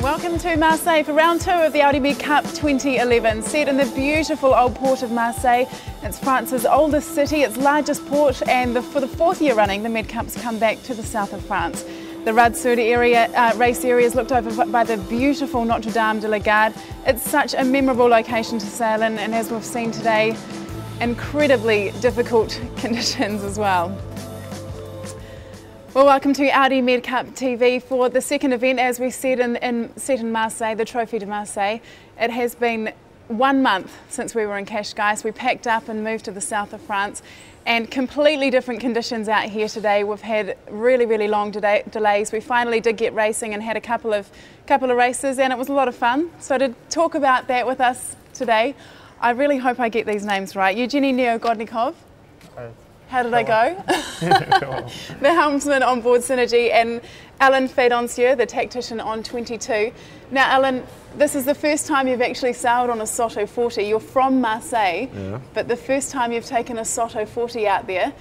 Welcome to Marseille for round 2 of the Audi MedCup 2011, set in the beautiful old port of Marseille. It's France's oldest city, its largest port, and for the 4th year running, the MedCups come back to the south of France. The Rad Sud race area is looked over by the beautiful Notre Dame de la Garde. It's such a memorable location to sail in, and as we've seen today, incredibly difficult conditions as well. Well, welcome to Audi MedCup TV for the second event, as we said, set in Marseille, the Trophy de Marseille. It has been 1 month since we were in Cascais. We packed up and moved to the south of France, and completely different conditions out here today. We've had really long delays. We finally did get racing and had a couple of races, and it was a lot of fun. So to talk about that with us today, I really hope I get these names right. Evgeny Neogodnikov. How did I go? The helmsman on board Synergy, and Alan Fadoncieux, the tactician on 22. Now, Alan, this is the first time you've actually sailed on a Soto 40. You're from Marseille, but the first time you've taken a Soto 40 out there.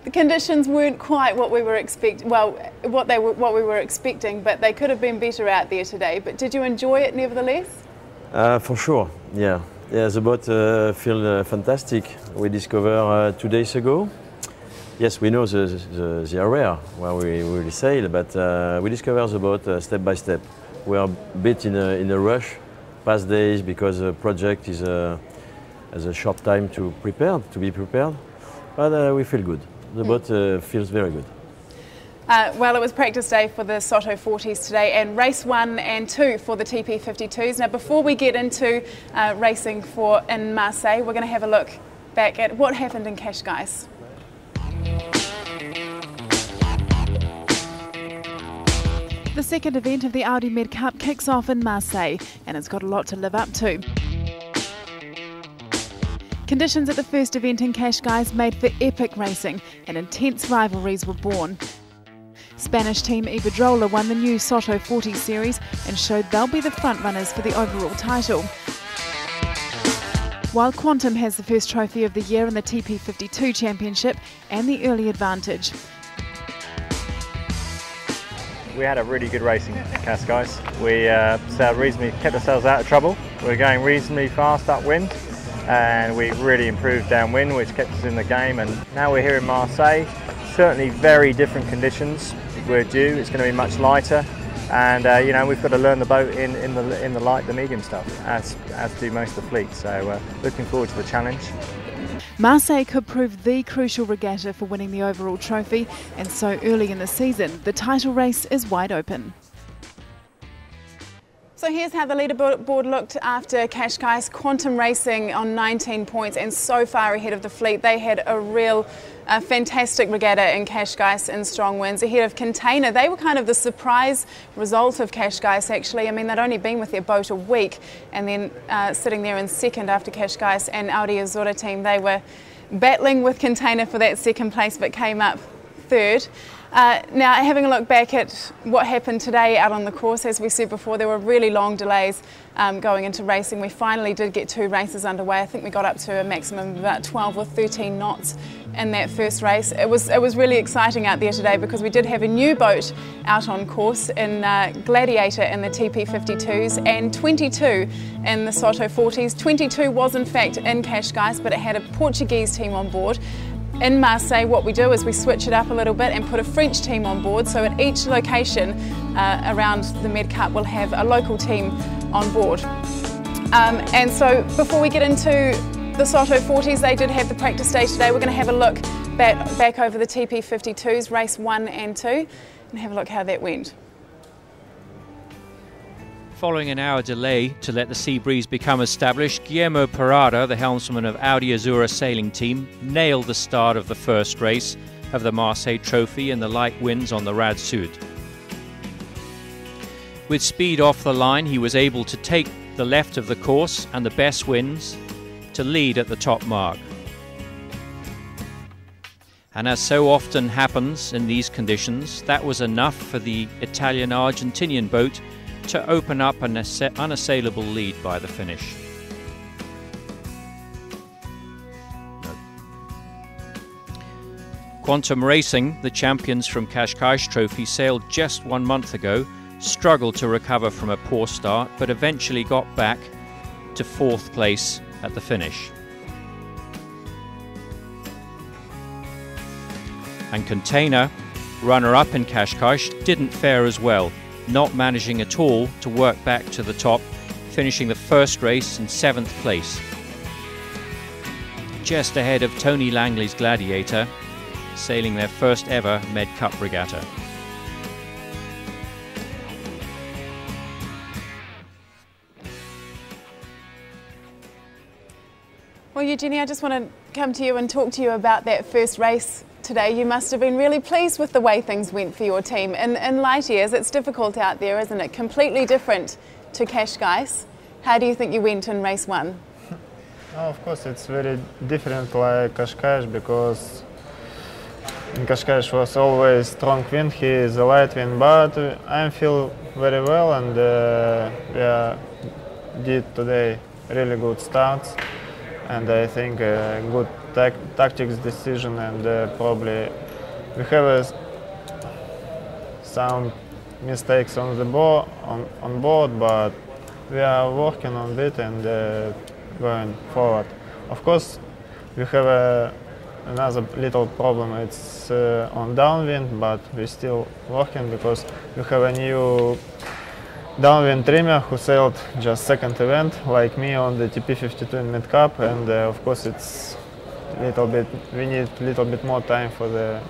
The conditions weren't quite what we were expecting. Well, what we were expecting, but they could have been better out there today. But did you enjoy it nevertheless? For sure, yeah. Yeah, the boat feels fantastic. We discovered 2 days ago. Yes, we know the area where we will sail, but we discover the boat step by step. We are a bit in a rush past days because the project has a short time to be prepared, but we feel good. The boat feels very good. Well, it was practice day for the Soto 40s today, and race 1 and 2 for the TP52s. Now, before we get into racing in Marseille, we're going to have a look back at what happened in Cascais. The second event of the Audi MedCup kicks off in Marseille, and it's got a lot to live up to. Conditions at the first event in Cascais made for epic racing, and intense rivalries were born. Spanish team Iberdrola won the new Soto 40 series and showed they'll be the frontrunners for the overall title. While Quantum has the first trophy of the year in the TP52 Championship and the early advantage. We had a really good race in Cascais. We sailed reasonably, kept ourselves out of trouble. We were going reasonably fast upwind, and we really improved downwind, which kept us in the game. And now we're here in Marseille. Certainly very different conditions. We're due. It's going to be much lighter, and you know, we've got to learn the boat in the light, the medium stuff, as do most of the fleet. So looking forward to the challenge. Marseille could prove the crucial regatta for winning the overall trophy, and so early in the season, the title race is wide open. So here's how the leaderboard looked after Cascais. Quantum racing on 19 points and so far ahead of the fleet. They had a real fantastic regatta in Cascais in strong winds. Ahead of Container, they were kind of the surprise result of Cascais actually. I mean, they'd only been with their boat a week, and then sitting there in second after Cascais, and Audi Azura team, they were battling with Container for that second place but came up third. Now, having a look back at what happened today out on the course, as we said before, there were really long delays going into racing. We finally did get 2 races underway. I think we got up to a maximum of about 12 or 13 knots in that first race. It was really exciting out there today because we did have a new boat out on course in Gladiator in the TP52s and 22 in the Soto 40s. 22 was in fact in Cascais, but it had a Portuguese team on board. In Marseille, what we do is we switch it up a little bit and put a French team on board, so at each location around the MedCup we'll have a local team on board. And so before we get into the Soto 40s, they did have the practice day today. We're going to have a look back over the TP52s, race 1 and 2, and have a look how that went. Following an hour delay to let the sea breeze become established, Guillermo Parada, the helmsman of Audi Azura sailing team, nailed the start of the first race of the Marseille Trophy in the light winds on the Rad Sud. With speed off the line, he was able to take the left of the course and the best wins to lead at the top mark. And as so often happens in these conditions, that was enough for the Italian-Argentinian boat to open up an unassailable lead by the finish. Quantum Racing, the champions from Qashqai's Trophy, sailed just 1 month ago, struggled to recover from a poor start, but eventually got back to 4th place at the finish. And Container, runner-up in Qashqai, didn't fare as well, not managing at all to work back to the top, finishing the first race in 7th place. Just ahead of Tony Langley's Gladiator, sailing their first ever MedCup regatta. Well, Eugenie, I just want to come to you and talk to you about that first race today. You must have been really pleased with the way things went for your team. In light years, it's difficult out there, isn't it? Completely different to Qashqai. How do you think you went in race 1? Of course, it's very different like Qashqai, because in Qashqai was always strong wind, here is a light wind, but I feel very well, and we did today really good starts, and I think a good tactics decision, and probably we have some mistakes on the board, on board, but we are working on it and going forward. Of course, we have another little problem, it's on downwind, but we're still working because we have a new downwind trimmer who sailed just 2nd event, like me, on the TP52 in MedCup, and of course it's little bit, we need a little bit more time for the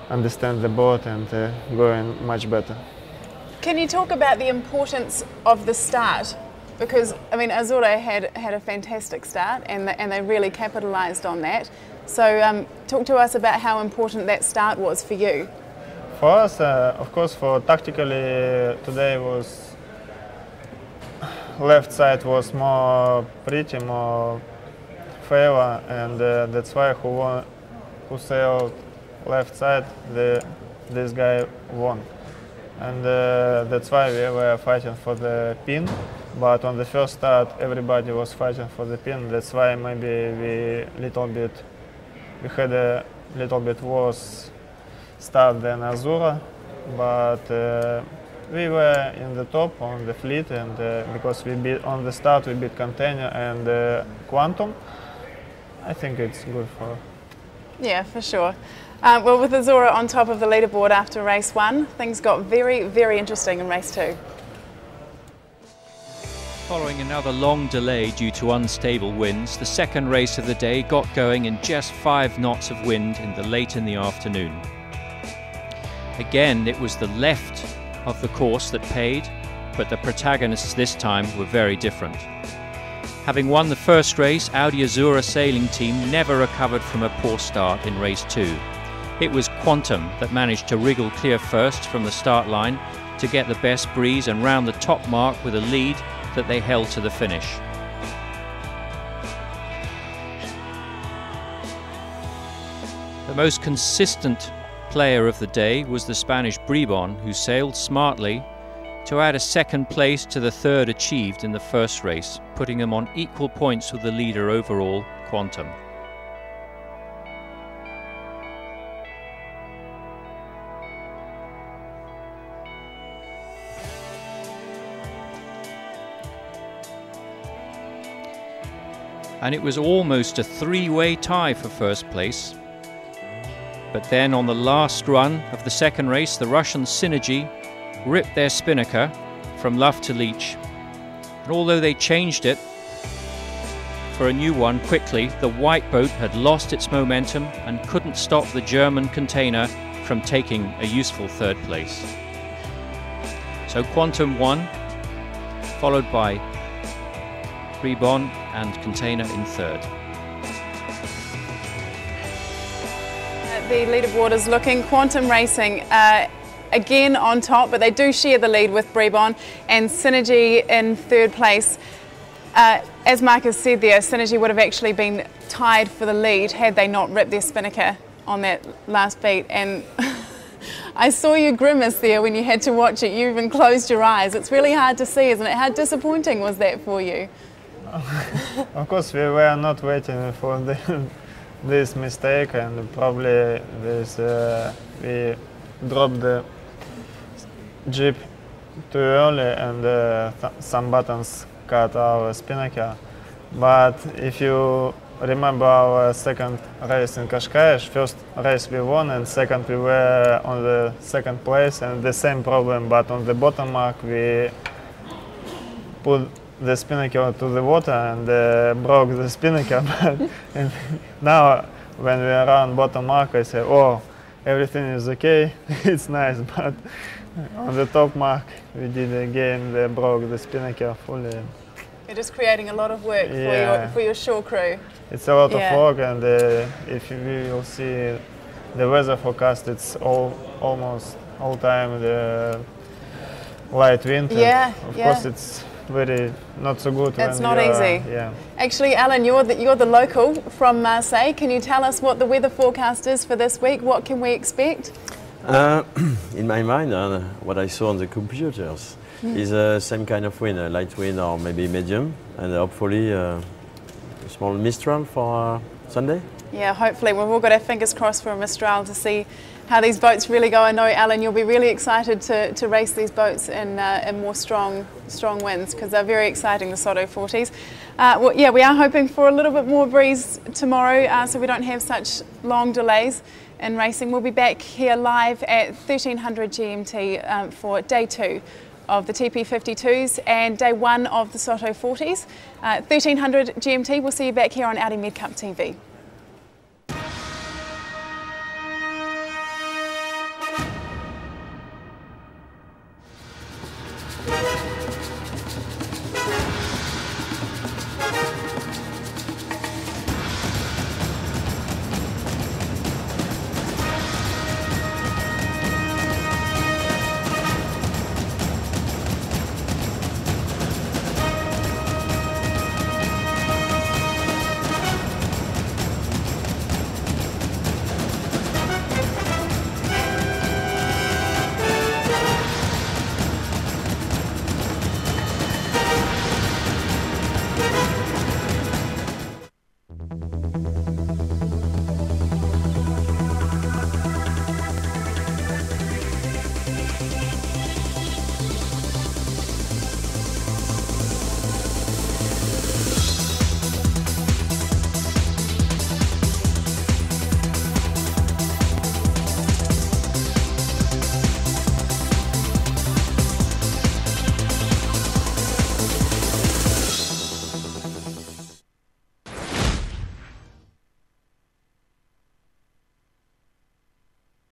understand the boat and going much better. Can you talk about the importance of the start? Because, I mean, Azura had a fantastic start, and they really capitalised on that. So talk to us about how important that start was for you. For us, of course, for tactically, today was left side was more pretty, more favor, and that's why who sailed left side, this guy won. And that's why we were fighting for the pin. But on the first start, everybody was fighting for the pin. That's why maybe we had a little bit worse start than Azura. But we were in the top on the fleet, and because we beat on the start, we beat Container and Quantum. I think it's good for. Yeah, for sure. Well, with Azura on top of the leaderboard after race 1, things got very, very interesting in race 2. Following another long delay due to unstable winds, the second race of the day got going in just 5 knots of wind late in the afternoon. Again, it was the left of the course that paid, but the protagonists this time were very different. Having won the first race, Audi Azura sailing team never recovered from a poor start in race 2. It was Quantum that managed to wriggle clear first from the start line to get the best breeze and round the top mark with a lead that they held to the finish. The most consistent player of the day was the Spanish Bribon, who sailed smartly to add a second place to the third achieved in the first race, putting him on equal points with the leader overall, Quantum. And it was almost a 3-way tie for first place. But then on the last run of the second race, the Russian Synergy ripped their spinnaker from luff to leech. And although they changed it for a new one quickly, the white boat had lost its momentum and couldn't stop the German Container from taking a useful third place. So Quantum won, followed by Bribon and Container in third. The leaderboard is looking. Quantum Racing again on top, but they do share the lead with Brebon, and Synergy in third place. As Marcus said there, Synergy would have actually been tied for the lead had they not ripped their spinnaker on that last beat. And I saw you grimace there when you had to watch it. You even closed your eyes. It's really hard to see, isn't it? How disappointing was that for you? Of course, we were not waiting for this mistake, and probably we dropped the jeep too early, and some buttons cut our spinnaker. But if you remember our second race in Cascais, first race we won, and second we were on the second place, and the same problem, but on the bottom mark we put the spinnaker to the water and broke the spinnaker. And now when we are on bottom mark, I say, oh, everything is okay, it's nice, but on the top mark we did again, they broke the spinnaker fully. You're just creating a lot of work for your shore crew. It's a lot of work, and if you will see the weather forecast, it's almost all time the light wind. Yeah, of course, it's very not so good. It's not easy. Yeah. Actually, Alan, you're the local from Marseille. Can you tell us what the weather forecast is for this week? What can we expect? In my mind, what I saw on the computers is the same kind of wind, a light wind or maybe medium, and hopefully a small mistral for Sunday. Yeah, hopefully. We've all got our fingers crossed for a mistral to see how these boats really go. I know, Alan, you'll be really excited to race these boats in more strong winds, because they're very exciting, the Soto 40s. Well, yeah, we are hoping for a little bit more breeze tomorrow, so we don't have such long delays in racing. We'll be back here live at 1300 GMT for day 2 of the TP52s and day 1 of the Soto 40s. 1300 GMT, we'll see you back here on Audi MedCup TV.